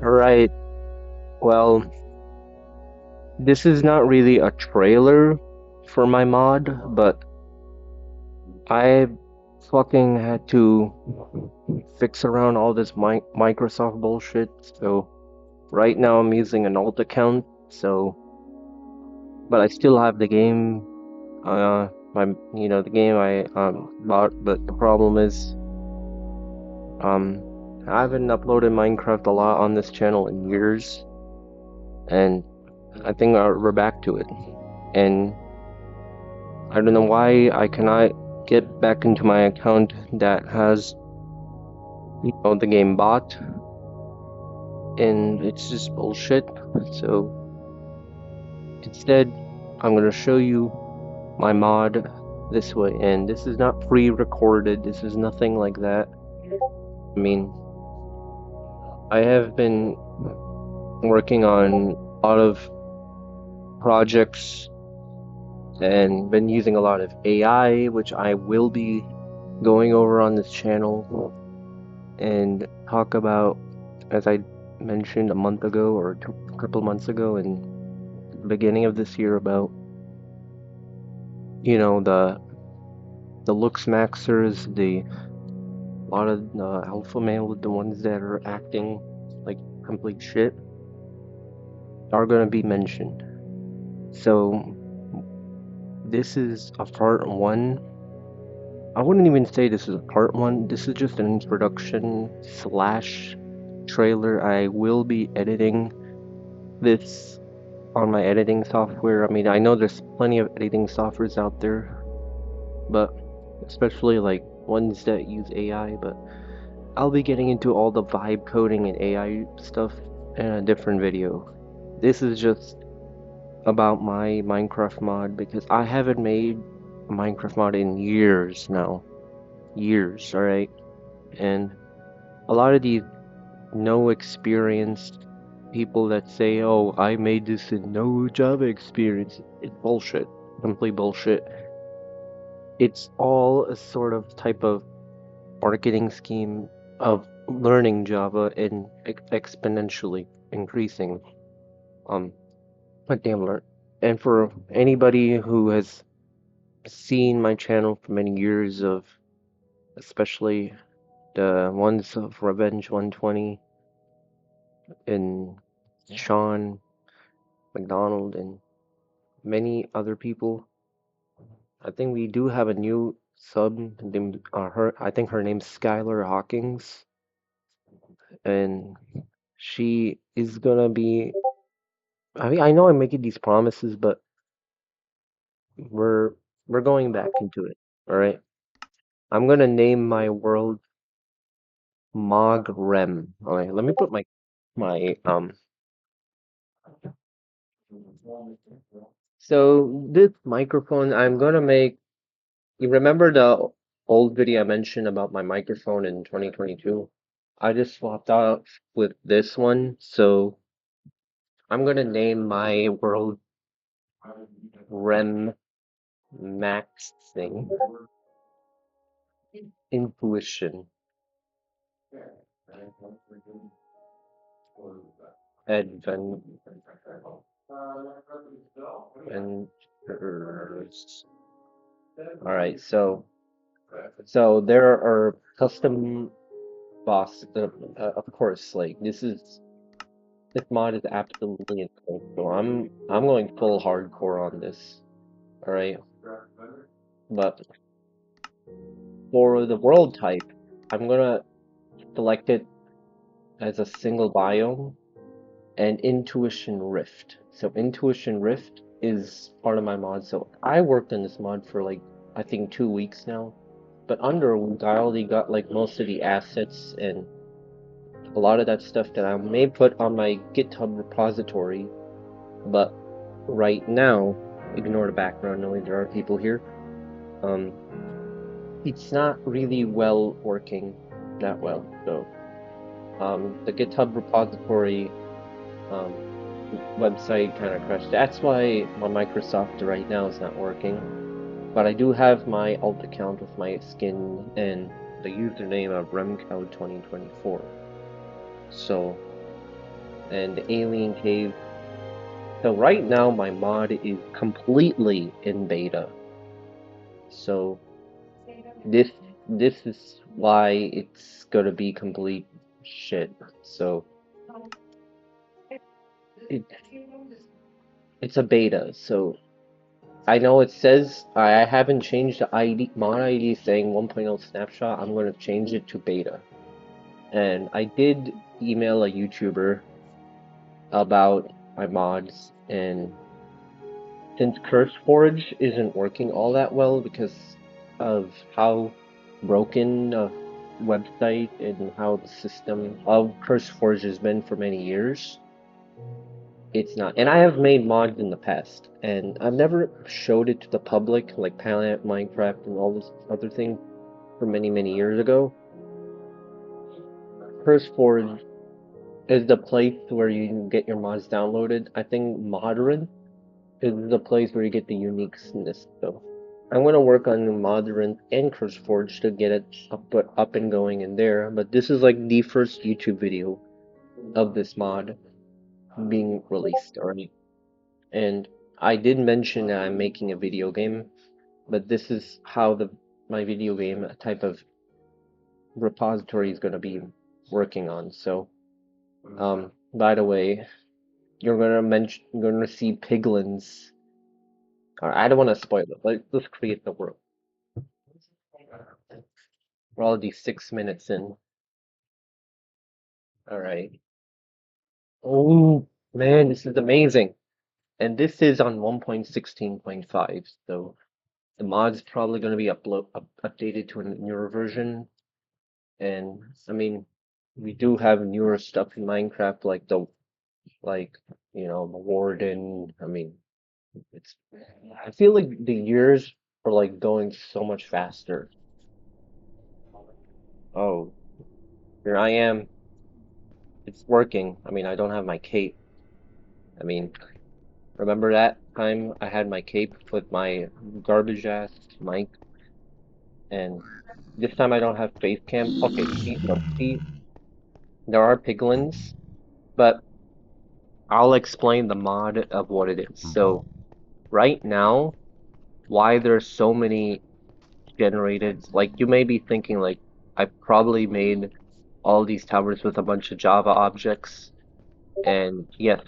Alright, well, this is not really a trailer for my mod, but I fucking had to fix around all this Microsoft bullshit, so right now I'm using an alt account, but I still have the game, the game I bought, but the problem is, um, I haven't uploaded Minecraft a lot on this channel in years, and I think we're back to it. And I don't know why I cannot get back into my account that has, the game bot, and it's just bullshit. So instead, I'm gonna show you my mod this way, and this is not pre-recorded, this is nothing like that. I mean, I have been working on a lot of projects and been using a lot of AI, which I will be going over on this channel and talk about, as I mentioned a month ago or a couple months ago in the beginning of this year, about the looks maxers, the a lot of the alpha male, the ones that are acting like complete shit, are gonna be mentioned. So this is a part one. I wouldn't even say this is a part one. This is just an introduction slash trailer. I will be editing this on my editing software. I mean, I know there's plenty of editing softwares out there, but especially like ones that use AI, but I'll be getting into all the vibe coding and AI stuff in a different video. This is just about my Minecraft mod because I haven't made a Minecraft mod in years now. Years, alright? And a lot of these no experienced people that say, "Oh, I made this in no Java experience," it's bullshit. Complete bullshit. It's all a sort of type of marketing scheme of learning Java and exponentially increasing um what they learn. And for anybody who has seen my channel for many years of, especially the ones of Revenge 120 and Sean McDonald and many other people. I think we do have a new sub named I think her name's Skylar Hawkins, and she is gonna be. I mean, I know I'm making these promises, but we're we're going back into it. All right. I'm gonna name my world Mogrem. All right. Let me put my. So this microphone, I'm gonna make. You remember the old video I mentioned about my microphone in 2022? I just swapped out with this one, so I'm gonna name my world REM Max thing Intuition Adventures. All right, so there are custom boss. Of course, like this mod is absolutely insane. So I'm going full hardcore on this. All right, but for the world type, I'm gonna select it as a single biome and Intuition Rift. So Intuition Rift is part of my mod. So I worked on this mod for like I think 2 weeks now. But under a week I already got like most of the assets and a lot of that stuff that I may put on my GitHub repository. But right now, ignore the background noise, there are people here. Um it's not really well working that well. So the GitHub repository website kind of crashed. That's why my Microsoft right now is not working. But I do have my alt account with my skin and the username of RemCloud2024. So and the alien cave. So right now my mod is completely in beta. So this is why it's gonna be complete shit. So it's a beta. So I know it says I haven't changed the ID mod ID saying 1.0 snapshot. I'm gonna change it to beta. And I did email a YouTuber about my mods, and since CurseForge isn't working all that well because of how broken a website and how the system of CurseForge has been for many years, it's not. And I have made mods in the past, and I've never showed it to the public, like Planet Minecraft and all this other thing for many years ago. CurseForge is the place where you can get your mods downloaded. I think Modern is the place where you get the uniqueness. So I'm gonna work on Modern and CurseForge to get it up and going in there. But this is like the first YouTube video of this mod being released already. And I did mention that I'm making a video game, but this is how my video game type of repository is gonna be working on. So by the way, you're gonna see piglins. I don't want to spoil it. Let's create the world. We're already 6 minutes in. All right. Oh man, this is amazing. And this is on 1.16.5, so the mod's probably going to be updated to a newer version. And I mean, we do have newer stuff in Minecraft, like the warden. I mean, it's. I feel like the years are like going so much faster. Oh, here I am. It's working. I mean, I don't have my cape. I mean, remember that time I had my cape with my garbage ass mic, and this time I don't have face cam. Okay, see, look, see, there are piglins, but I'll explain the mod of what it is. So right now, why there's so many generated, like you may be thinking like I probably made all these towers with a bunch of Java objects, and yes,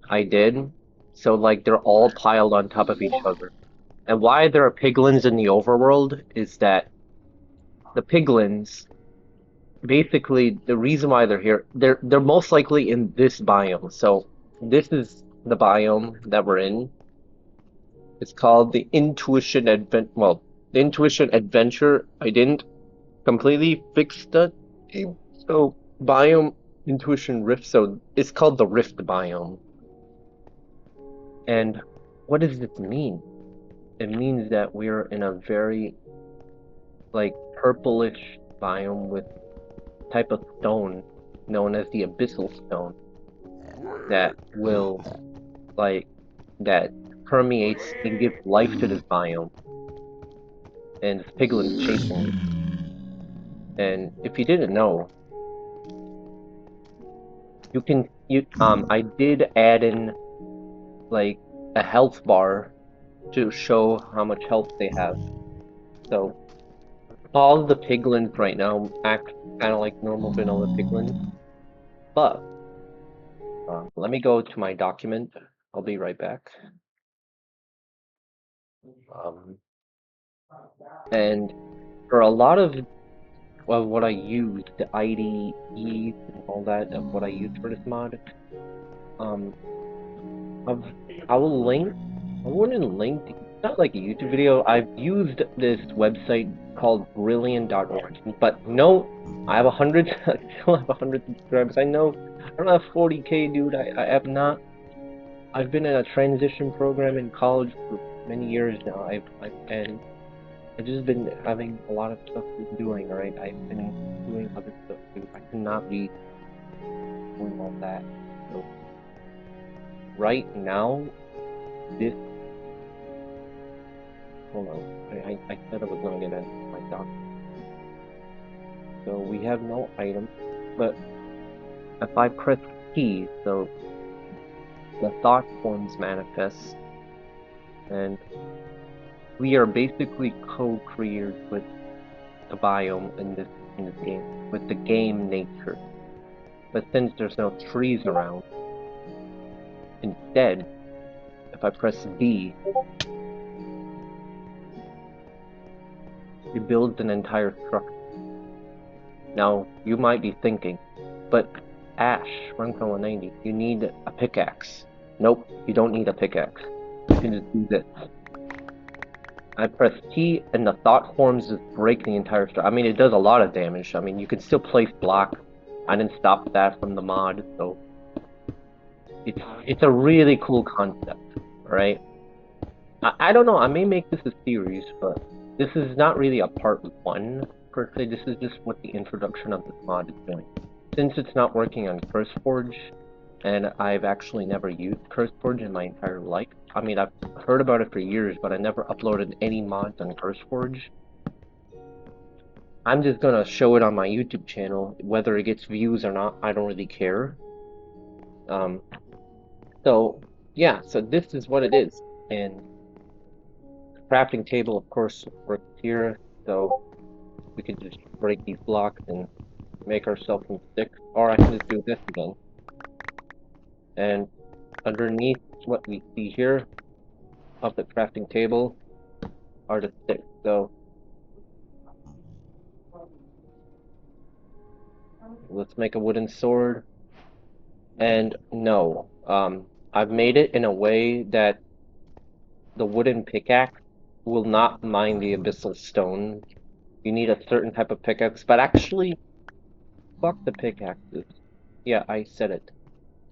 I did. So like they're all piled on top of each other. And why there are piglins in the overworld is that the piglins, basically the reason why they're here, they're most likely in this biome. So this is the biome that we're in. It's called the Intuition Adventure. I didn't completely fix the game. So biome Intuition Rift. So it's called the Rift biome. And what does this mean? It means that we're in a very like purplish biome with type of stone known as the abyssal stone that will that permeates and gives life to this biome, and this piglin's chasing me. And if you didn't know, I did add in like a health bar to show how much health they have. So all the piglins right now act kind of like normal vanilla piglins, but let me go to my document. I'll be right back. And for a lot of what I used, the IDEs and all that of what I used for this mod, um, I will link. I wouldn't link. It's not like a YouTube video. I've used this website called Brilliant.org, but no, I have 100. I still have 100 subscribers. I know I don't have 40K, dude. I have not. I've been in a transition program in college for many years now. And I've just been having a lot of stuff to be doing, right? I've been doing other stuff too. I cannot be doing all that. So right now, this hold on. I said I was gonna get into my doc. So we have no item, but if I press T, so the thought forms manifest, and we are basically co-creators with the biome in this game, with the game nature. But since there's no trees around, instead, if I press D, it builds an entire structure. Now, you might be thinking, but Ash, Runco 190, you need a pickaxe. Nope, you don't need a pickaxe. You can just do this. I press T and the thought forms just break the entire structure. I mean, it does a lot of damage. I mean, you can still place block. I didn't stop that from the mod, so it's a really cool concept, right? I don't know, I may make this a series, but this is not really a part 1 per se. This is just what the introduction of this mod is doing. Since it's not working on CurseForge, and I've actually never used CurseForge in my entire life. I mean, I've heard about it for years, but I never uploaded any mods on CurseForge. I'm just gonna show it on my YouTube channel. Whether it gets views or not, I don't really care. So yeah, so this is what it is. And the crafting table, of course, works here. So we can just break these blocks and make ourselves some sticks, or I can just do this again. And underneath what we see here of the crafting table are the sticks. So let's make a wooden sword. And no, I've made it in a way that the wooden pickaxe will not mine the abyssal stone. You need a certain type of pickaxe, but actually, fuck the pickaxes. Yeah, I said it.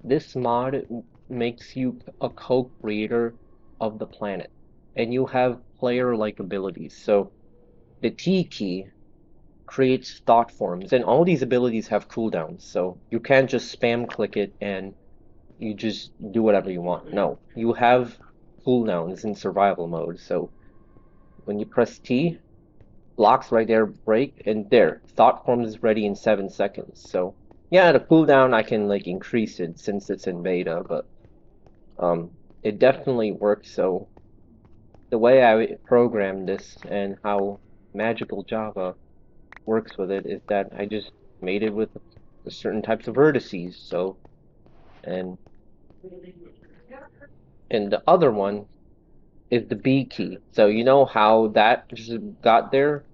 This mod makes you a co-creator of the planet, and you have player-like abilities. So the T key creates thought forms, and all these abilities have cooldowns, so you can't just spam click it and you just do whatever you want. No, you have cooldowns in survival mode, so when you press T, blocks right there break, and there, thought form is ready in 7 seconds. So yeah, the cooldown I can like increase it since it's in beta, but it definitely works. So the way I programmed this and how Magical Java works with it is that I just made it with certain types of vertices. So and the other one is the B key. So you know how that just got there?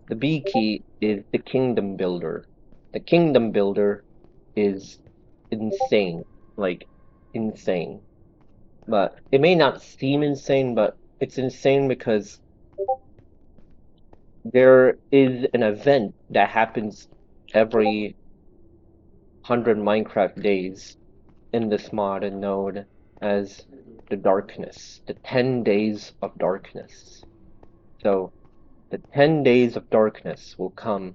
The B key is the kingdom builder. The kingdom builder is insane. Like, insane. But it may not seem insane, but it's insane because there is an event that happens every 100 Minecraft days in this mod and node as the darkness, the 10 days of darkness. So the 10 days of darkness will come,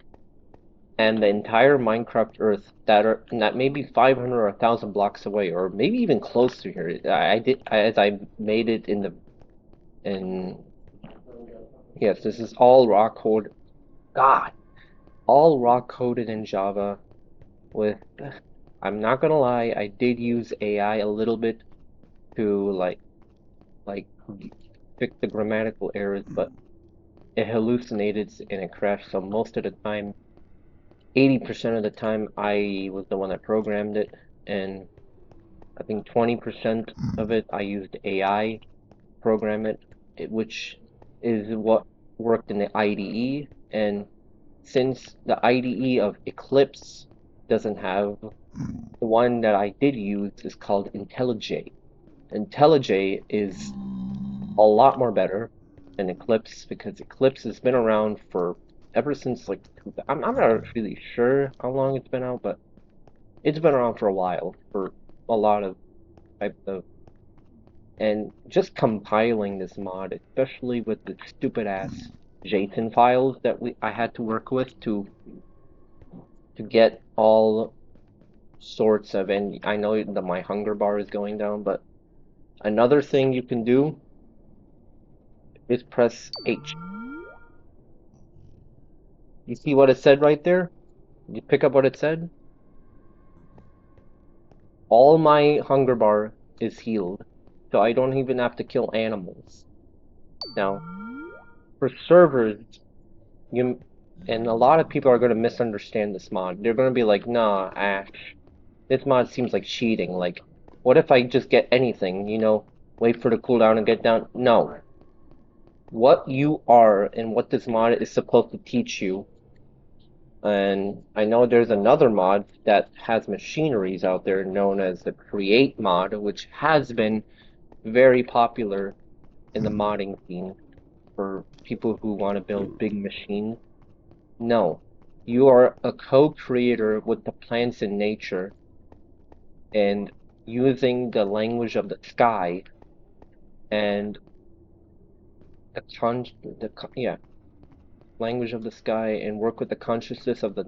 and the entire Minecraft Earth that may be 500 or 1,000 blocks away, or maybe even close to here. As I made it yes, this is all raw code. God, all raw coded in Java with. I'm not gonna lie, I did use AI a little bit to like fix the grammatical errors, but it hallucinated and it crashed. So most of the time, 80% of the time, I was the one that programmed it, and I think 20% of it I used AI program it, which is what worked in the IDE. And since the IDE of Eclipse doesn't have, the one that I did use is called IntelliJ. IntelliJ is a lot more better than Eclipse because Eclipse has been around for ever since like I'm not really sure how long it's been out, but it's been around for a while for a lot of types of, and just compiling this mod, especially with the stupid ass JSON files that I had to work with to get all sorts of, and I know that my hunger bar is going down, but another thing you can do is press H. You see what it said right there? You pick up what it said? All my hunger bar is healed, so I don't even have to kill animals. Now, for servers, you and a lot of people are going to misunderstand this mod. They're going to be like, nah, Ash, this mod seems like cheating. Like, what if I just get anything, wait for the cooldown and get down? No. What you are and what this mod is supposed to teach you. And I know there's another mod that has machineries out there known as the Create mod, which has been very popular in the modding scene for people who want to build big machines. No, you are a co-creator with the plants in nature and using the language of the sky and yeah, language of the sky and work with the consciousness of the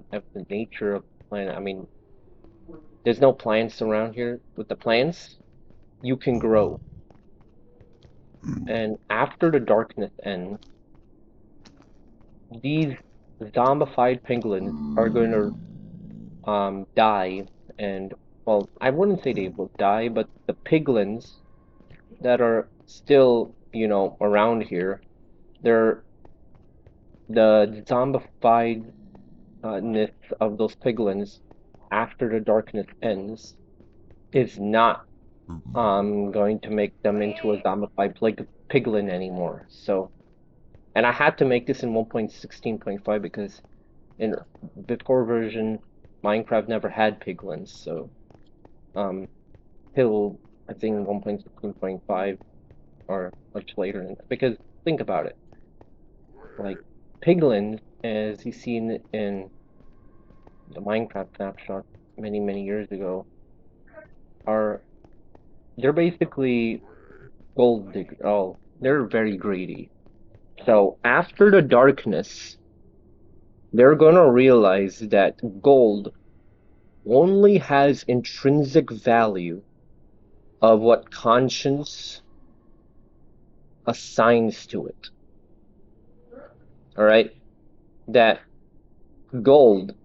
nature of the planet. I mean, there's no plants around here. With the plants, you can grow. And after the darkness ends, these zombified penguins are going to die and well, I wouldn't say they will die, but the piglins that are still, around here, they're the zombifiedness of those piglins after the darkness ends is not going to make them into a zombified piglin anymore. So, and I had to make this in 1.16.5 because in before version Minecraft never had piglins, so um till I think 1.16.5 or much later because think about it. Like piglins, as you see in the Minecraft snapshot many years ago, are they're basically gold diggers. Oh, they're very greedy. So after the darkness, they're gonna realize that gold only has intrinsic value of what conscience assigns to it. All right? That gold,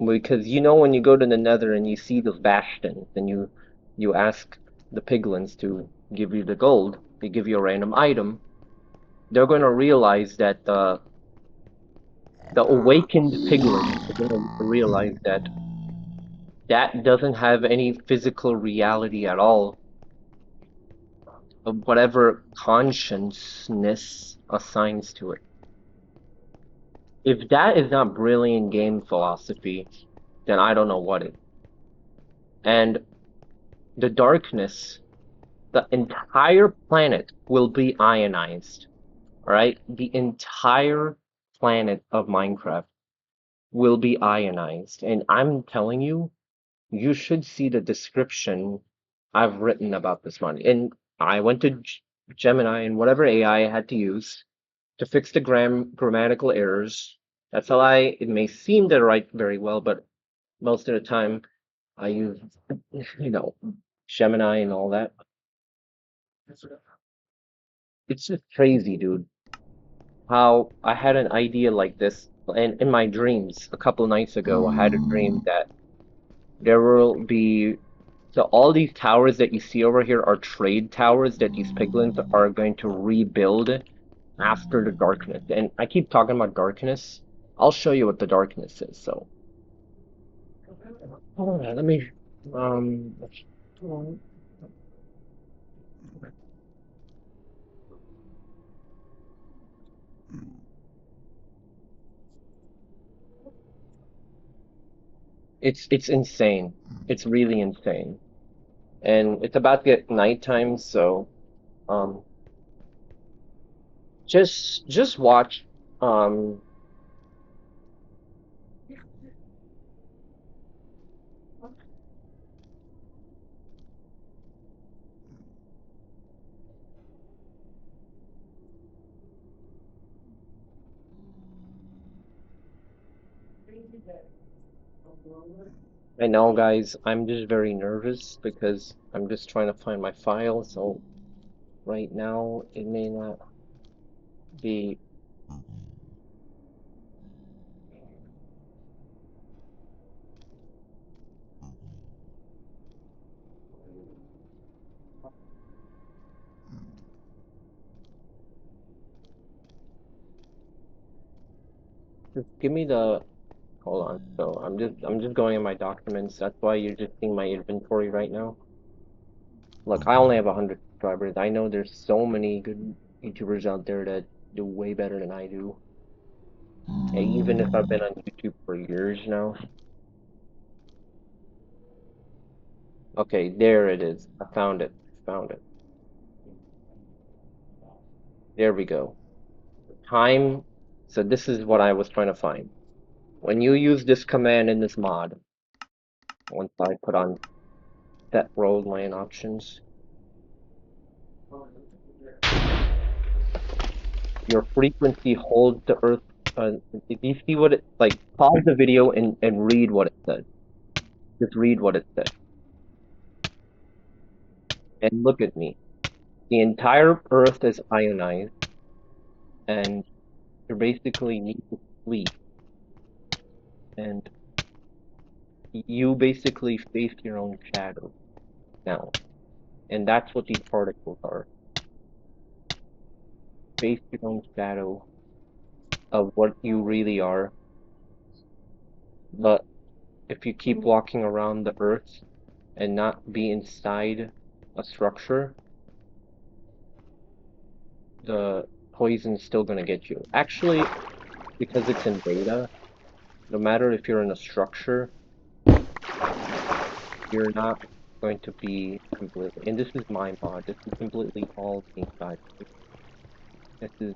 because when you go to the Nether and you see those bastions and you ask the piglins to give you the gold, they give you a random item, they're going to realize that the awakened piglins are going to realize that that doesn't have any physical reality at all of whatever consciousness assigns to it. If that is not brilliant game philosophy, then I don't know what is. And the darkness, the entire planet will be ionized. All right? The entire planet of Minecraft will be ionized. And I'm telling you, you should see the description I've written about this mod. And I went to Gemini and whatever AI I had to use to fix the grammatical errors. That's how it may seem to write very well, but most of the time I use, you know, Gemini and all that. It's just crazy, dude. How I had an idea like this, and in my dreams a couple nights ago, I had a dream that there will be so all these towers that you see over here are trade towers that these piglins are going to rebuild after the darkness. And I keep talking about darkness. I'll show you what the darkness is. So hold on, let me um it's insane. It's really insane. And it's about to get nighttime, so um just watch um I know guys, I'm just very nervous because I'm just trying to find my file, so right now it may not be Just give me the. Hold on. So I'm just going in my documents. That's why you're just seeing my inventory right now. Look, I only have 100 subscribers. I know there's so many good YouTubers out there that do way better than I do. And even if I've been on YouTube for years now. Okay, there it is. I found it. Found it. There we go. Time. So this is what I was trying to find. When you use this command in this mod, once I put on set road lane options, your frequency holds the earth. If you see what it like, pause the video and read what it says. Just read what it says. And look at me. The entire earth is ionized, and you basically need to sleep. And you basically face your own shadow now. And that's what these particles are. Face your own shadow of what you really are. But if you keep walking around the earth and not be inside a structure, the poison's still gonna get you. Actually, because it's in beta, no matter if you're in a structure, you're not going to be completely. And this is my mod. This is completely all inside. This is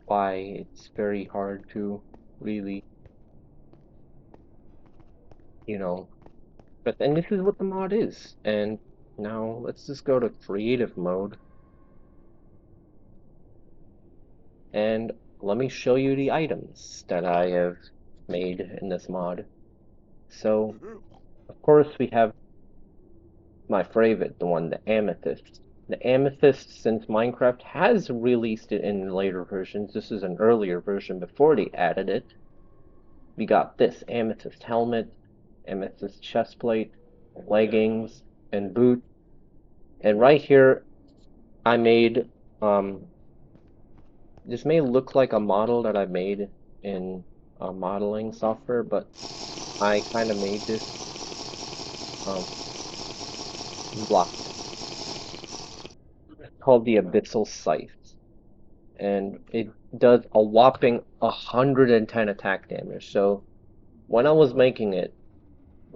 why it's very hard to really, you know. But and this is what the mod is. And now let's just go to creative mode. And let me show you the items that I have made in this mod. So, of course, we have my favorite, the one, the Amethyst. The Amethyst, since Minecraft has released it in later versions, this is an earlier version before they added it. We got this Amethyst helmet, Amethyst chestplate, leggings, and boot. And right here, I made, this may look like a model that I made in modeling software, but I kind of made this block called the Abyssal Scythe, and it does a whopping 110 attack damage. So when I was making it,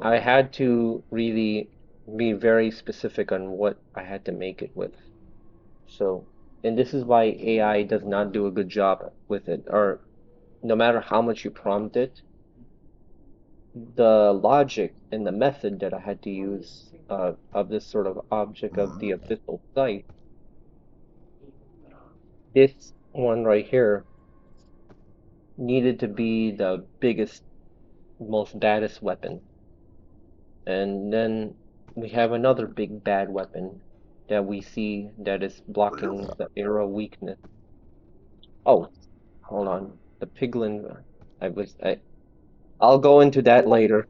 I had to really be very specific on what I had to make it with. So, and this is why AI does not do a good job with it, or no matter how much you prompt it, the logic and the method that I had to use of this sort of object of the abyssal scythe, this one right here needed to be the biggest, most baddest weapon. And then we have another big bad weapon that we see that is blocking the arrow weakness. Oh, hold on. The piglin. I'll go into that later.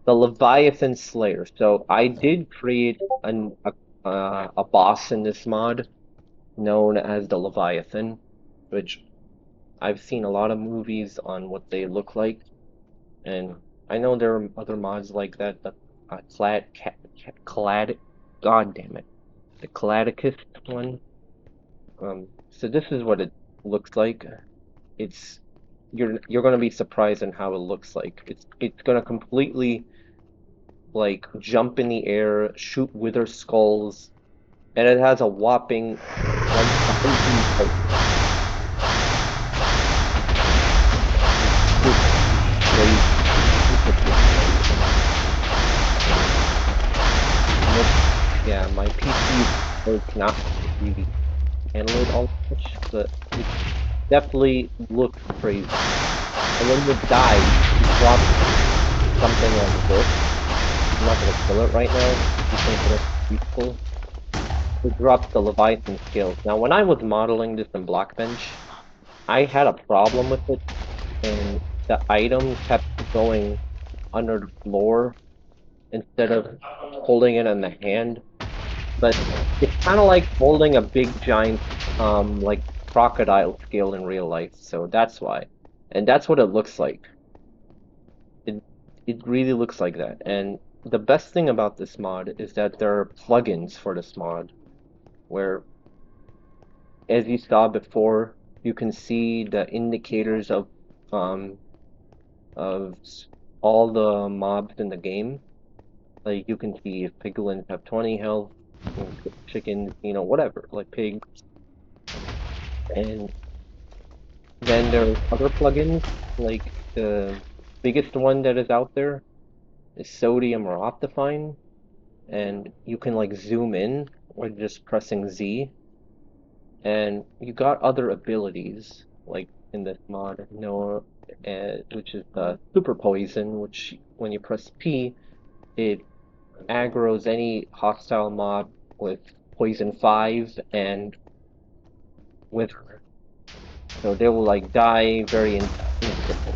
The Leviathan Slayer. So I did create a boss in this mod known as the Leviathan, which I've seen a lot of movies on what they look like, and I know there are other mods like that. The God damn it, the Cladicus one. So this is what it looks like. It's you're gonna be surprised on how it looks like. It's gonna completely like jump in the air, shoot wither skulls, and it has a whopping 1,000. Yeah, my PC cannot really handle it all much, but it definitely looks crazy. And when you die, you drop something like this. I'm not gonna kill it right now. You think it's useful. It drops the Leviathan skills. Now, when I was modeling this in Blockbench, I had a problem with it, and the item kept going under the floor instead of holding it in the hand. But it's kind of like holding a big giant, like crocodile scale in real life. So that's why. And that's what it looks like. It it really looks like that. And the best thing about this mod is that there are plugins for this mod where, as you saw before, you can see the indicators um of all the mobs in the game. Like you can see if piglins have 20 health, chickens, whatever, like pigs. And then there's other plugins, like the biggest one that is out there is Sodium or Optifine, and you can like zoom in with just pressing Z, and you got other abilities like in this mod, Noah, which is Super Poison, which when you press P, it aggroes any hostile mob with Poison 5 and Wither. So they will like die very instantly.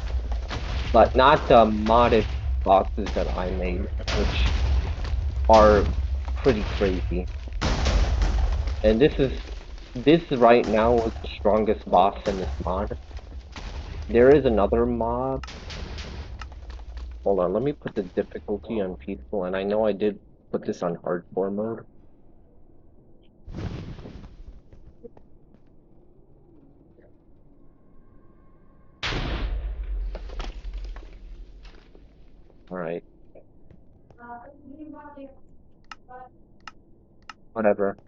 But not the modded bosses that I made, which are pretty crazy. And this right now is the strongest boss in this mod. There is another mob. Hold on, let me put the difficulty on peaceful, and I know I did put this on hardcore mode. Alright, whatever.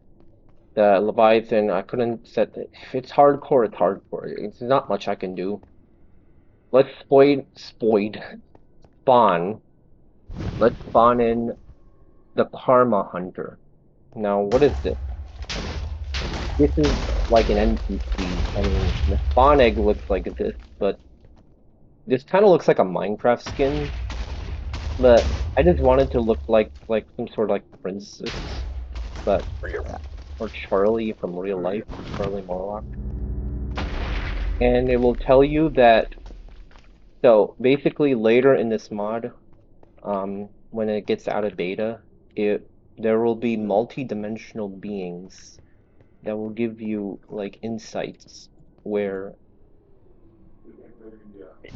The Leviathan, I couldn't set it. If it's hardcore, it's hardcore. It's not much I can do. Let's spawn. Let's spawn in the Karma Hunter. Now, what is this? This is like an NPC. I mean, the spawn egg looks like this, but this kind of looks like a Minecraft skin. But I just wanted to look like some sort of like princess, but or Charlie from real life, Charlie Morlock. And it will tell you that. So basically, later in this mod, when it gets out of beta, there will be multi-dimensional beings that will give you like insights where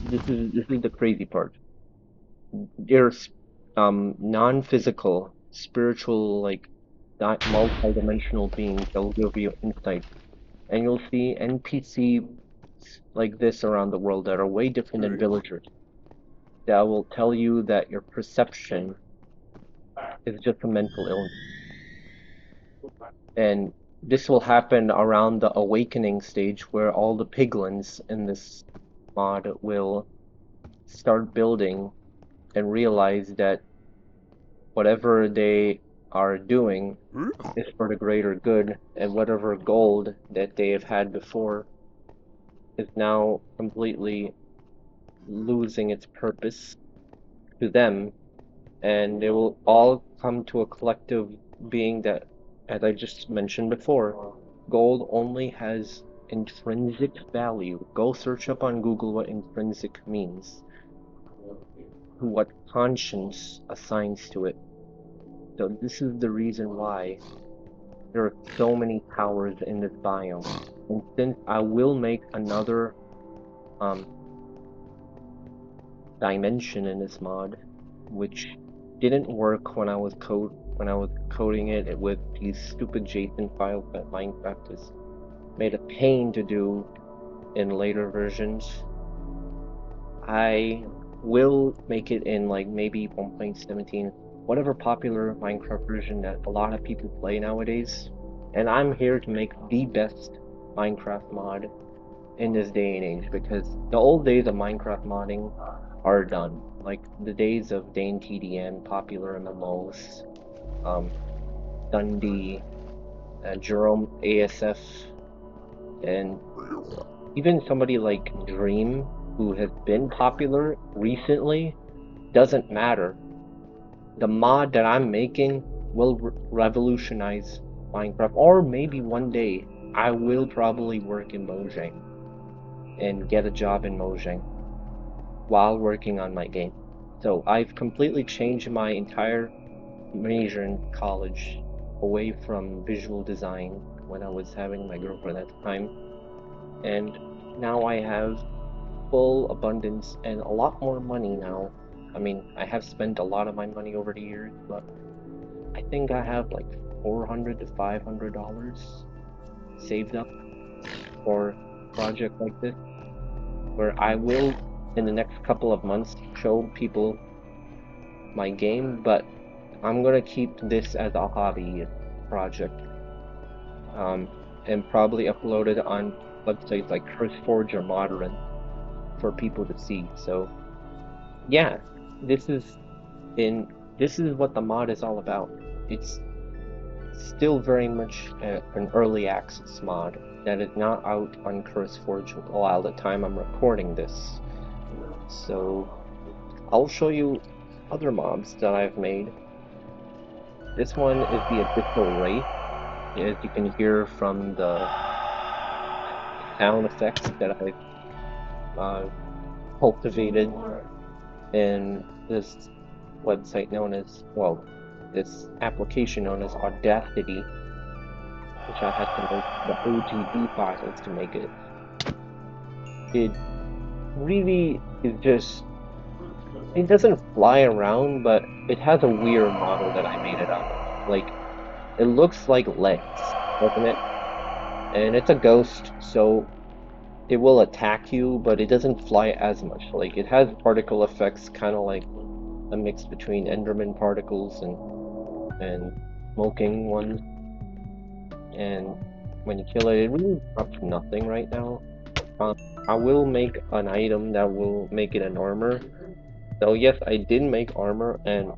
this is the crazy part. There's non-physical, spiritual, like multi-dimensional beings that will give you insight, and you'll see NPC like this around the world that are way different than villagers. That will tell you that your perception is just a mental illness, and this will happen around the awakening stage where all the piglins in this mod will start building and realize that whatever they are doing is for the greater good, and whatever gold that they have had before is now completely losing its purpose to them, and they will all come to a collective being that, as I just mentioned before, gold only has intrinsic value. Go search up on Google what intrinsic means, what conscience assigns to it. So this is the reason why there are so many towers in this biome. And since I will make another dimension in this mod, which didn't work when I was coding it with these stupid JSON files that Minecraft has made a pain to do in later versions, I will make it in like maybe 1.17, whatever popular Minecraft version that a lot of people play nowadays. And I'm here to make the best Minecraft mod in this day and age, because the old days of Minecraft modding are done. Like the days of Dane TDN, popular MMOs, Dundee, Jerome ASF, and even somebody like Dream, who has been popular recently, doesn't matter. The mod that I'm making will revolutionize Minecraft, or maybe one day I will probably work in Mojang and get a job in Mojang while working on my game. So I've completely changed my entire major in college away from visual design when I was having my girlfriend at the time, and now I have full abundance and a lot more money now. I mean, I have spent a lot of my money over the years, but I think I have like $400 to $500 saved up for a project like this, where I will, in the next couple of months, show people my game, but I'm gonna keep this as a hobby project, and probably upload it on websites like CurseForge or Modern for people to see. So yeah, this is what the mod is all about. It's still very much an early access mod that is not out on CurseForge while the time I'm recording this. So I'll show you other mobs that I've made. This one is the Abyssal Wraith, as you can hear from the sound effects that I've cultivated in this website known as, well, this application known as Audacity, which I had to make the OGB files to make it. It really is just, it doesn't fly around, but it has a weird model that I made it out of. Like, it looks like legs, doesn't it? And it's a ghost, so it will attack you, but it doesn't fly as much. Like, it has particle effects, kind of like a mix between Enderman particles and smoking ones. And when you kill it, it really drops nothing right now. I will make an item that will make it an armor. So yes, I did make armor, and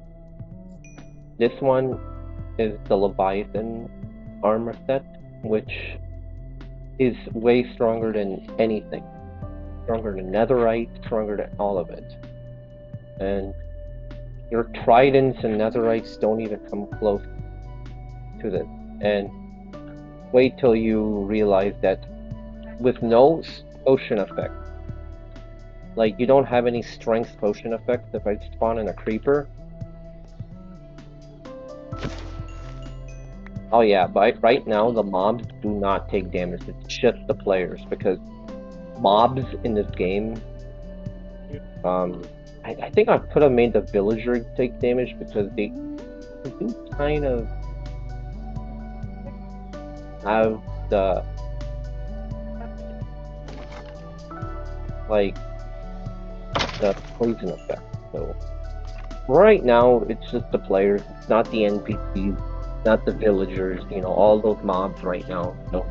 this one is the Leviathan armor set, which is way stronger than anything. Stronger than Netherite, stronger than all of it. And your Tridents and Netherites don't even come close to this. And wait till you realize that with no potion effect, like you don't have any strength potion effects if I spawn in a creeper. Oh yeah, but right now the mobs do not take damage, it's just the players, because mobs in this game, I think I could have made the villager take damage because they do kind of have the, like, the poison effect. So right now it's just the players, it's not the NPCs, not the villagers, you know, all those mobs right now. So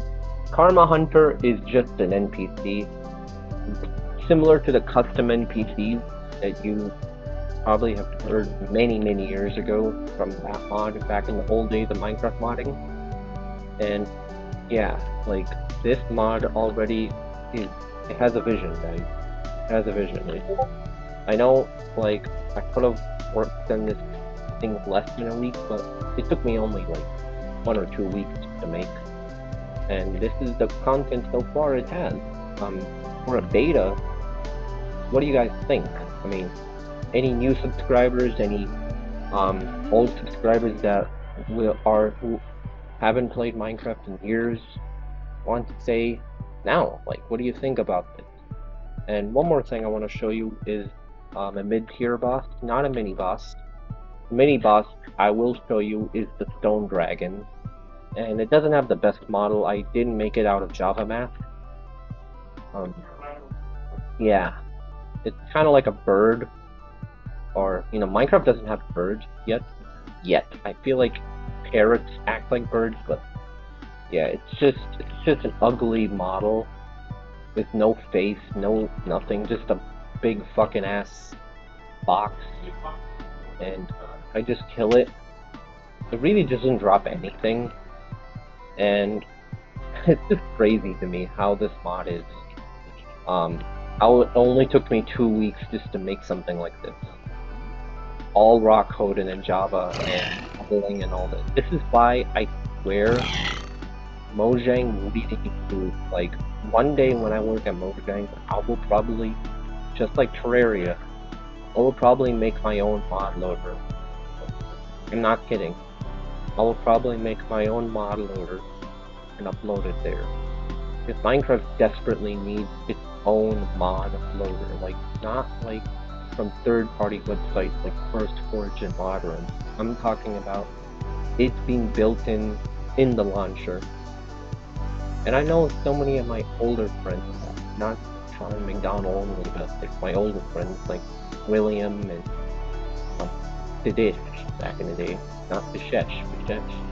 Karma Hunter is just an NPC, similar to the custom NPCs that you probably have heard many years ago from that mod back in the old days of Minecraft modding. And yeah, like, this mod already is, it has a vision, guys. It has a vision. I know, like, I could have worked on this thing less than a week, but it took me only like 1 or 2 weeks to make. And this is the content so far it has. For a beta, what do you guys think? I mean, any new subscribers, any old subscribers that who haven't played Minecraft in years want to say now, like, what do you think about this? And one more thing I want to show you is a mid-tier boss, not a mini boss. Mini boss I will show you is the Stone Dragon, and it doesn't have the best model. I didn't make it out of Java math. Yeah, it's kind of like a bird, or, you know, Minecraft doesn't have birds yet. I feel like parrots act like birds, but yeah, it's just an ugly model with no face, no nothing, just a big fucking ass box. And I just kill it. It really doesn't drop anything, and it's just crazy to me how this mod is. It only took me 2 weeks just to make something like this. All raw code and in Java and modeling and all this. This is why I swear Mojang really improve. Like, one day when I work at Mojang, I will probably, just like Terraria, I will probably make my own mod loader. I'm not kidding. I will probably make my own mod loader and upload it there. Because Minecraft desperately needs, it's own mod loader, like not like from third-party websites like FirstForge and Modern. I'm talking about it being built in the launcher. And I know so many of my older friends, not Sean McDonald only, but like my older friends like William and Didish back in the day. Not Bishesh,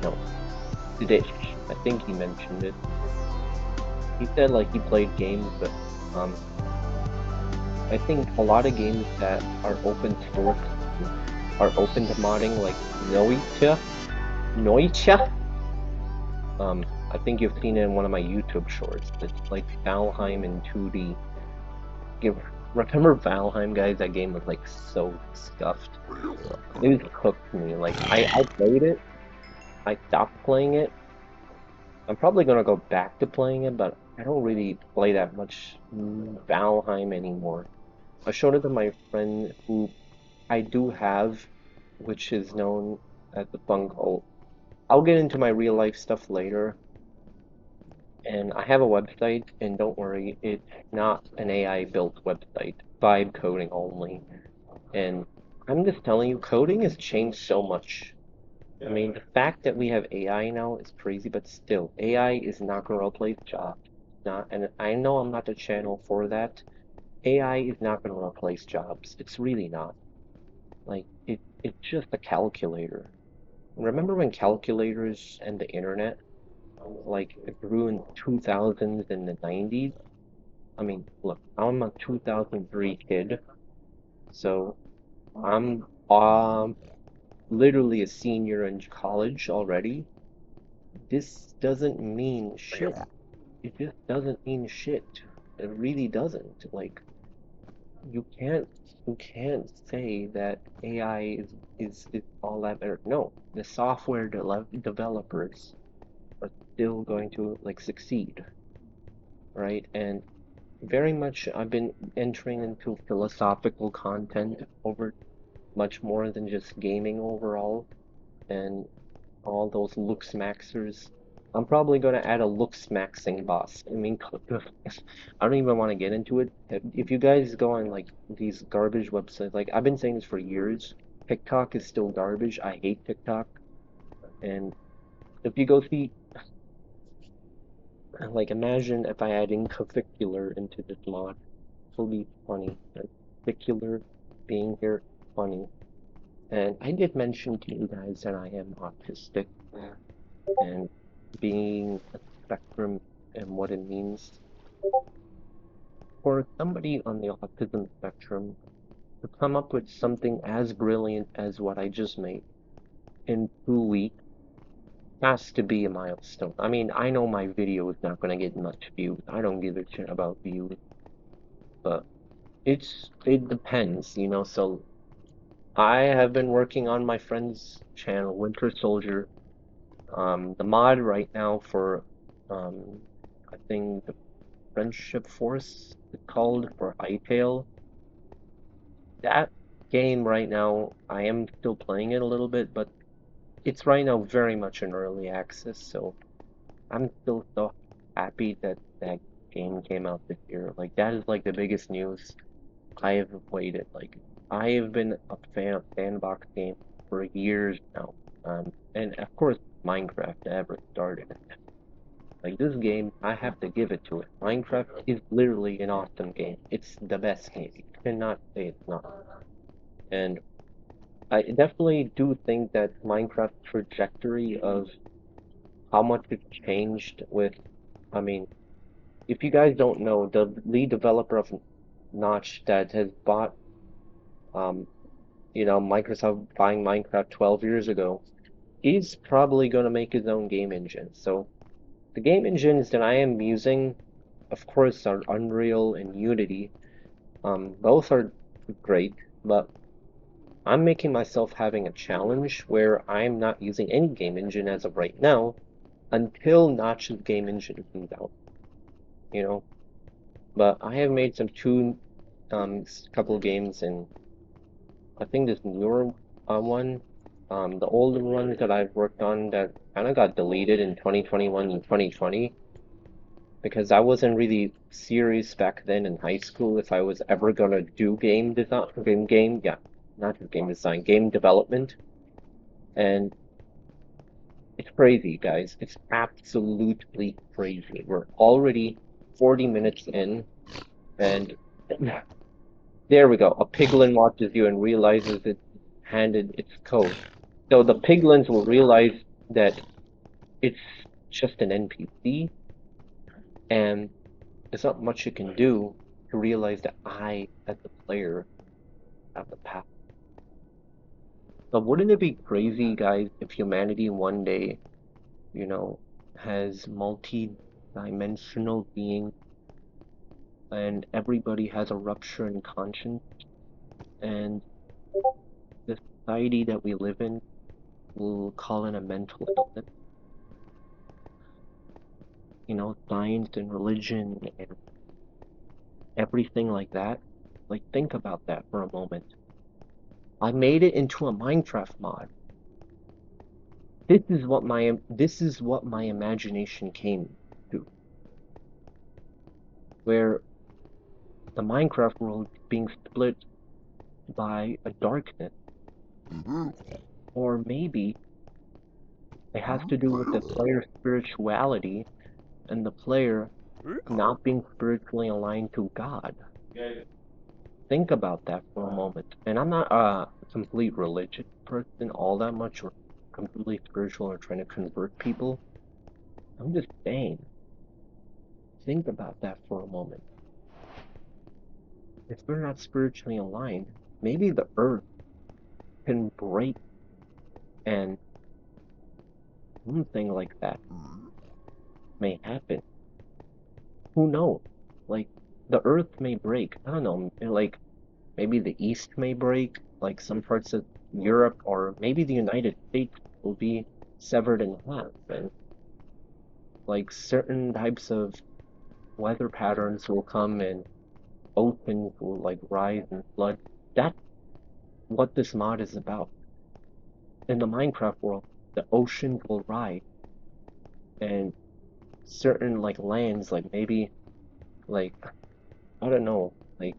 no, Didish. I think he mentioned it. He said like he played games, but I think a lot of games that are open source are open to modding, like Noicha. I think you've seen it in one of my YouTube shorts. It's like Valheim in 2D. Remember Valheim, guys? That game was like so scuffed. It was cooked to me. Like I played it. I stopped playing it. I'm probably gonna go back to playing it, but I don't really play that much Valheim anymore. I showed it to my friend who I do have, which is known as the Bunghole. I'll get into my real life stuff later. And I have a website, and don't worry, it's not an AI built website, vibe coding only. And I'm just telling you, coding has changed so much. I mean, the fact that we have AI now is crazy, but still, AI is not going to replace jobs. Not, and I know I'm not the channel for that. AI is not going to replace jobs. It's really not. Like, it's just a calculator. Remember when calculators and the internet, like, grew in 2000s and the 90s? I mean, look, I'm a 2003 kid, so I'm literally a senior in college already. This doesn't mean shit. It just doesn't mean shit. It really doesn't. Like, you can't you can't say that AI is all that better. No, the software developers are still going to like succeed, right? And very much I've been entering into philosophical content over much more than just gaming overall, and all those looks maxers. I'm probably gonna add a looks maxing boss. I mean, I don't even want to get into it. If you guys go on like these garbage websites, like I've been saying this for years, TikTok is still garbage. I hate TikTok. And if you go see, like, imagine if I add Incoficular into this mod, it'll be funny. Particular being here, funny. And I did mention to you guys that I am autistic and being a spectrum and what it means for somebody on the autism spectrum to come up with something as brilliant as what I just made in 2 weeks has to be a milestone. I mean, I know my video is not going to get much views. I don't give a shit about views, but it depends, you know. So I have been working on my friend's channel, Winter Soldier. The mod right now for I think the Friendship Force is called for Hytale. That game right now, I am still playing it a little bit, but it's right now very much in early access, so I'm still so happy that that game came out this year. Like that is like the biggest news I have waited. Like I have been a fan of sandbox games for years now. And of course Minecraft ever started. Like this game, I have to give it to it. Minecraft is literally an awesome game. It's the best game. You cannot say it's not. And I definitely do think that Minecraft's trajectory of how much it's changed with, I mean, if you guys don't know, the lead developer of Notch that has bought, um, Microsoft buying Minecraft 12 years ago, he's probably going to make his own game engine. So the game engines that I am using, of course, are Unreal and Unity. Both are great, but I'm making myself having a challenge where I'm not using any game engine as of right now until Notch's game engine comes out, you know. But I have made some couple games, and I think this newer one, the older ones that I've worked on that kind of got deleted in 2021 and 2020 because I wasn't really serious back then in high school if I was ever gonna do game design, yeah, not game design, game development. And it's crazy, guys. It's absolutely crazy. We're already 40 minutes in, and there we go. A piglin watches you and realizes it's handed its code. So the piglins will realize that it's just an NPC, and there's not much you can do to realize that I, as the player, have the power. But wouldn't it be crazy, guys, if humanity one day, you know, has multi-dimensional beings and everybody has a rupture in conscience, and the society that we live in will call it a mental illness? Science and religion and everything like that. Like, think about that for a moment. I made it into a Minecraft mod. This is what my imagination came to, where the Minecraft world being split by a darkness, or maybe it has to do with the player's spirituality and the player not being spiritually aligned to God. Think about that for a moment. And I'm not a complete religious person all that much, or completely spiritual, or trying to convert people. I'm just saying, think about that for a moment. If we're not spiritually aligned, maybe the earth can break, and something like that may happen. Who knows? Like, the earth may break. I don't know, like, maybe the east may break, like some parts of Europe, or maybe the United States will be severed in half, and like certain types of weather patterns will come, and oceans will like rise and flood. That's what this mod is about. In the Minecraft world, the oceans will rise, and certain like lands, like maybe like I don't know, like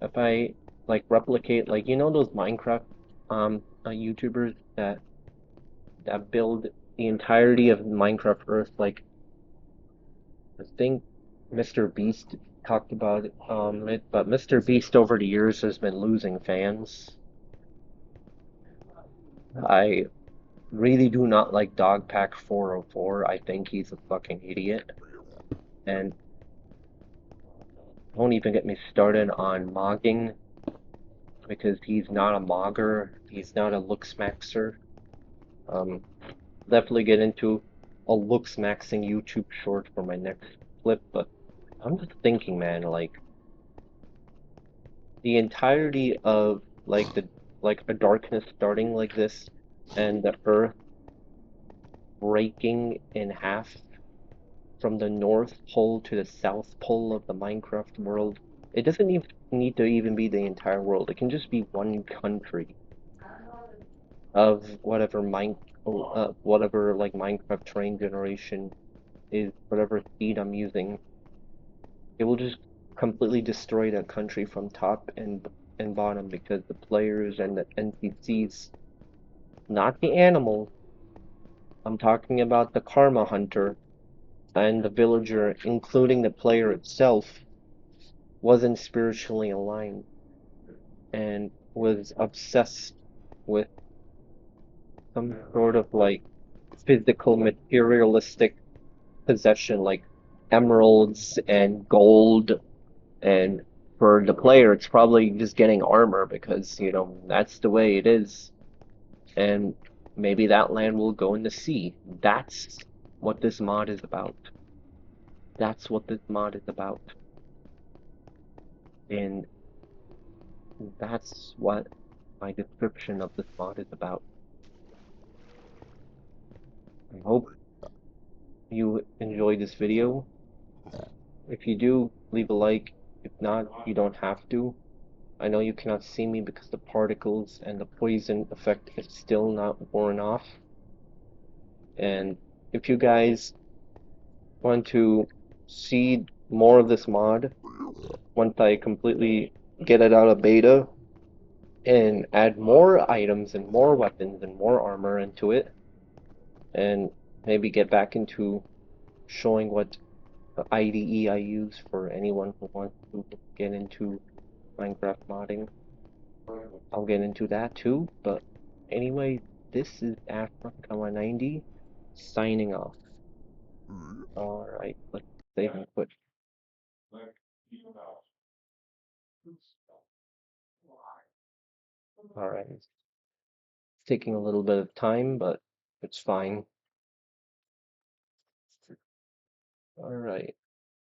if I like replicate, like those Minecraft YouTubers that build the entirety of Minecraft Earth, like I think Mr. Beast talked about it, but Mr. Beast over the years has been losing fans. I really do not like Dogpack 404. I think he's a fucking idiot. And don't even get me started on mogging, because he's not a mogger. He's not a looksmaxer. Um, Definitely get into a looksmaxing YouTube short for my next clip, but I'm just thinking, man, like the entirety of like a darkness starting like this, and the earth breaking in half from the North Pole to the South Pole of the Minecraft world. It doesn't even need to even be the entire world. It can just be one country of whatever like Minecraft terrain generation is, whatever seed I'm using. It will just completely destroy that country from top and bottom, because the players and the NPCs, not the animals, I'm talking about the Karma Hunter and the villager, including the player itself, wasn't spiritually aligned and was obsessed with some sort of like physical materialistic possession, like emeralds and gold. And for the player, it's probably just getting armor because, that's the way it is. And maybe that land will go in the sea. That's what this mod is about. That's what this mod is about. And that's what my description of this mod is about. I hope you enjoyed this video. If you do, leave a like. If not, you don't have to. I know you cannot see me because the particles and the poison effect is still not worn off. And if you guys want to see more of this mod once I completely get it out of beta and add more items and more weapons and more armor into it, and maybe get back into showing what IDE I use for anyone who wants to get into Minecraft modding. I'll get into that too, but anyway, this is Africa90 signing off. Alright, let's save and quit. Alright, it's taking a little bit of time, but it's fine. Alright.